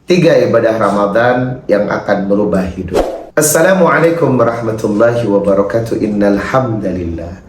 Tiga ibadah Ramadan yang akan merubah hidup. Assalamualaikum warahmatullahi wabarakatuh. Innal hamdalillah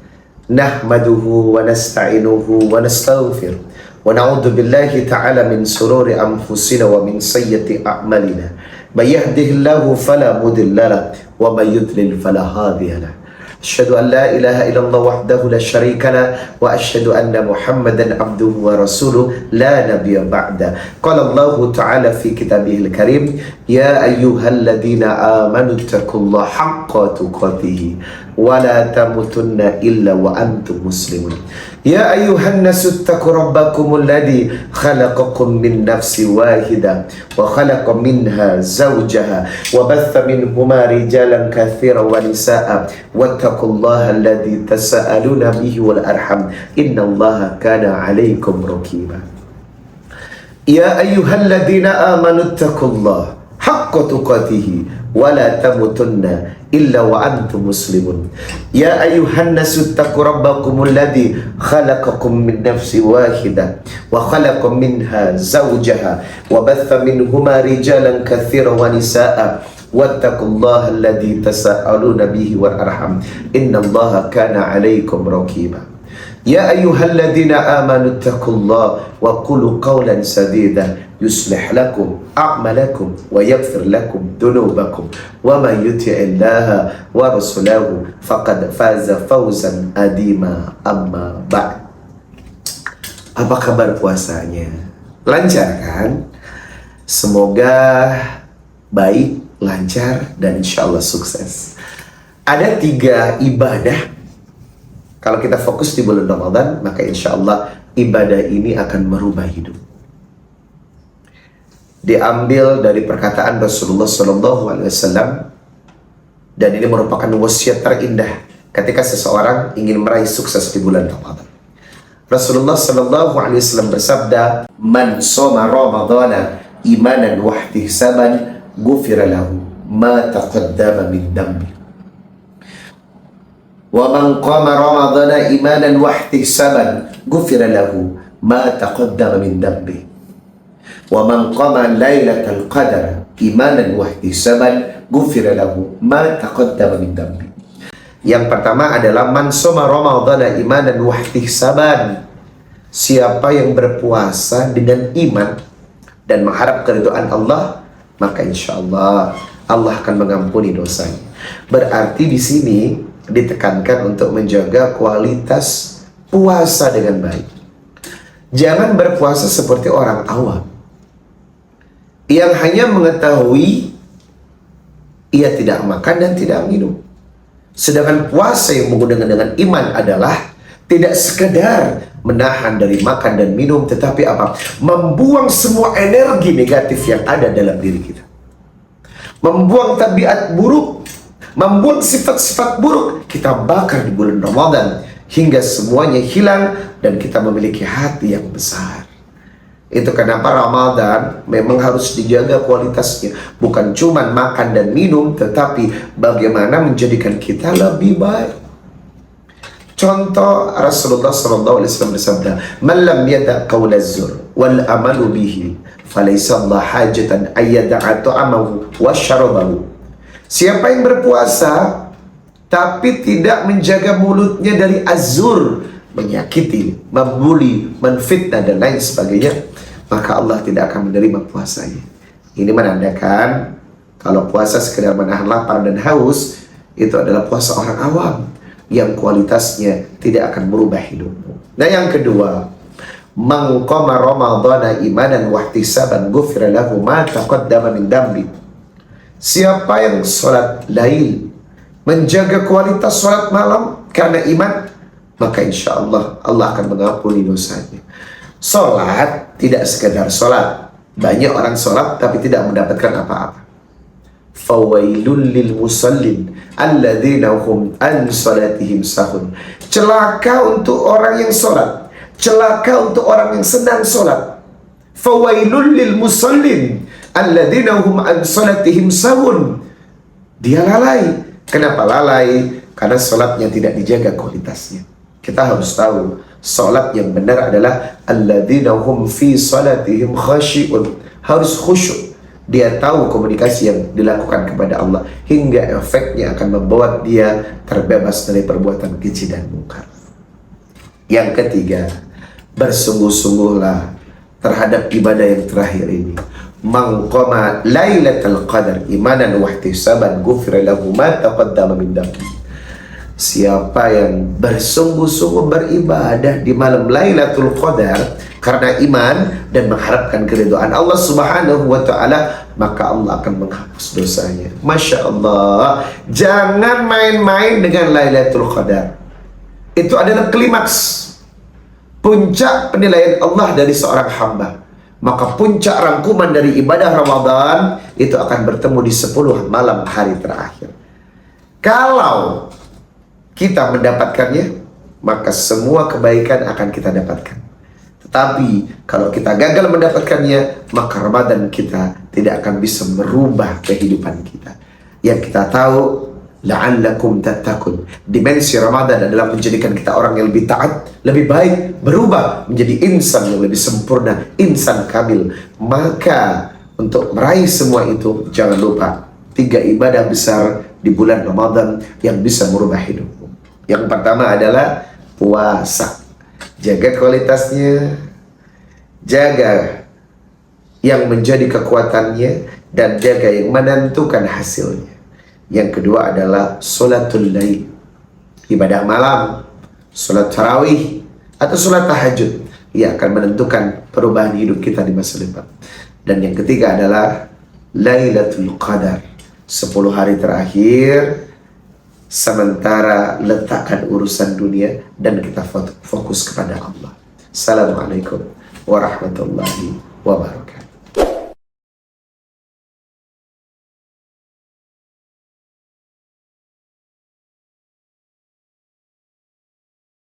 nahmaduhu wa nasta'inuhu wa nastaghfir wa na'udzu billahi ta'ala min sururi anfusina wa min sayyiati a'malina. May yahdihillahu fala mudilla lahu wa may yudlil fala hadiya lahu. Asyhadu an la ilaha illallah wahdahu la syarika lah wa asyhadu anna Muhammadan abduhu wa rasuluh la nabiyya ba'da. Qala Allah ta'ala fi kitabihil karim, ya ayyuhalladzina amanu taqullaha haqqa tuqatih wa la tamutunna illa wa antum muslimun. Ya ayyuhan nasu taqu rabbakumul ladzi khalaqakum min nafsin wahidah wa khalaqa minha zawjaha wa batha minhuma rijalan katsiran wa nisaa'a wattaqullaha alladzi tasaaluna bihi wal arham innallaha kana 'alaikum raqiba. Ya ayyuhalladzina amanu taqullaha haqqa tuqatih wa la tamutunna illa wa antum muslimun. Ya ayyuhan nasu taqu rabbakumul ladzi khalaqakum min nafsin wahidah wa khalaqa minha zawjaha wa batha minhuma rijalan katsiran wa nisaa'a wattaqullaha alladzi tasaaluna bihi wal arham innallaha kana 'alaikum raqiba. Ya ayyuhalladzina amanu taqullaha wa qulu qawlan sadida yuslih lakum a'malakum wa yaghfir lakum dhunubakum wa man yuti'illaha wa rasulahu faqad faza fawzan adima. Amma ba'd. Apa kabar puasanya? Lancar kan? Semoga baik, lancar, dan insyaallah sukses. Ada 3 ibadah. Kalau kita fokus di bulan Ramadan, maka insyaallah ibadah ini akan merubah hidup. Diambil dari perkataan Rasulullah SAW, dan ini merupakan wasiat terindah ketika seseorang ingin meraih sukses di bulan Ramadan. Rasulullah SAW bersabda, "Man shoma Ramadhana imanan wa ihtisaban, ghufira lahu ma taqaddama min dhanbi. Wa man qama Ramadhana imanan wa ihtisaban, ghufira lahu ma taqaddama min dhanbi. Wa man qama lailatal qadar imanan wa ihtisaban, ghufira lahu ma taqaddama min dhanbi." Yang pertama adalah man shoma Ramadhana imanan wa ihtisaban. Siapa yang berpuasa dengan iman dan mengharap keridhaan Allah, maka insyaallah Allah akan mengampuni dosanya. Berarti di sini ditekankan untuk menjaga kualitas puasa dengan baik. Jangan berpuasa seperti orang awam yang hanya mengetahui ia tidak makan dan tidak minum. Sedangkan puasa yang menggunakan dengan iman adalah tidak sekedar menahan dari makan dan minum, tetapi apa? Membuang semua energi negatif yang ada dalam diri kita. Membuang tabiat buruk, membuang sifat-sifat buruk, kita bakar di bulan Ramadan hingga semuanya hilang dan kita memiliki hati yang besar. Itu kenapa Ramadan memang harus dijaga kualitasnya. Bukan cuma makan dan minum, tetapi bagaimana menjadikan kita lebih baik. Contoh, Rasulullah SAW bersabda, "Man lam yada' qawla zur wal amalu bihi falaysa Allah hajatan ayyada'a ta'amahu wa syarabahu." Siapa yang berpuasa tapi tidak menjaga mulutnya dari azur, menyakiti, membuli, menfitnah dan lain sebagainya, maka Allah tidak akan menerima puasanya. Ini menandakan kalau puasa sekedar menahan lapar dan haus, itu adalah puasa orang awam yang kualitasnya tidak akan merubah hidupmu. Nah, yang kedua, man qama Ramadhana imanan wa ihtisaban, ghufira lahu ma taqaddama min dhanbi. Siapa yang sholat lail, menjaga kualitas sholat malam karena iman, maka insya Allah Allah akan mengampuni dosanya. Sholat tidak sekedar sholat. Banyak orang sholat tapi tidak mendapatkan apa-apa. Fawailul lil musallin alladzina hum an salatihim sahun. Celaka untuk orang yang sholat, celaka untuk orang yang senang sholat. Fawailul lil musallin alladzina hum an salatihim sahun. Dia lalai. Kenapa lalai? Karena sholatnya tidak dijaga kualitasnya. Kita harus tahu, sholat yang benar adalah alladzina hum fi salatihim khashi'un. Harus khusyuk. Dia tahu komunikasi yang dilakukan kepada Allah, hingga efeknya akan membawa dia terbebas dari perbuatan keji dan mungkar. Yang ketiga, bersungguh-sungguhlah terhadap ibadah yang terakhir ini. Man qama lailatul qadar imanan wa ihtisaban ghufira lahu ma taqaddama min dhanbi. Siapa yang bersungguh-sungguh beribadah di malam Lailatul Qadar karena iman dan mengharapkan keridhaan Allah Subhanahu wa taala, maka Allah akan menghapus dosanya. Masya Allah, jangan main-main dengan Lailatul Qadar. Itu adalah klimaks, puncak penilaian Allah dari seorang hamba. Maka puncak rangkuman dari ibadah Ramadan itu akan bertemu di 10 malam hari terakhir. Kalau kita mendapatkannya, maka semua kebaikan akan kita dapatkan. Tetapi kalau kita gagal mendapatkannya, maka Ramadan kita tidak akan bisa merubah kehidupan kita. Yang kita tahu, la'allakum tattaqun. Dimensi Ramadan adalah menjadikan kita orang yang lebih taat, lebih baik, berubah menjadi insan yang lebih sempurna, insan kamil. Maka untuk meraih semua itu, jangan lupa 3 ibadah besar di bulan Ramadan yang bisa merubah hidupmu. Yang pertama adalah puasa. Jaga kualitasnya, jaga yang menjadi kekuatannya, dan jaga yang menentukan hasilnya. Yang kedua adalah sholatul lail, ibadah malam, sholat tarawih atau sholat tahajud, yang akan menentukan perubahan hidup kita di masa depan. Dan yang ketiga adalah Lailatul Qadar, 10 hari terakhir. Sementara letakkan urusan dunia dan kita fokus kepada Allah. Assalamualaikum warahmatullahi wabarakatuh.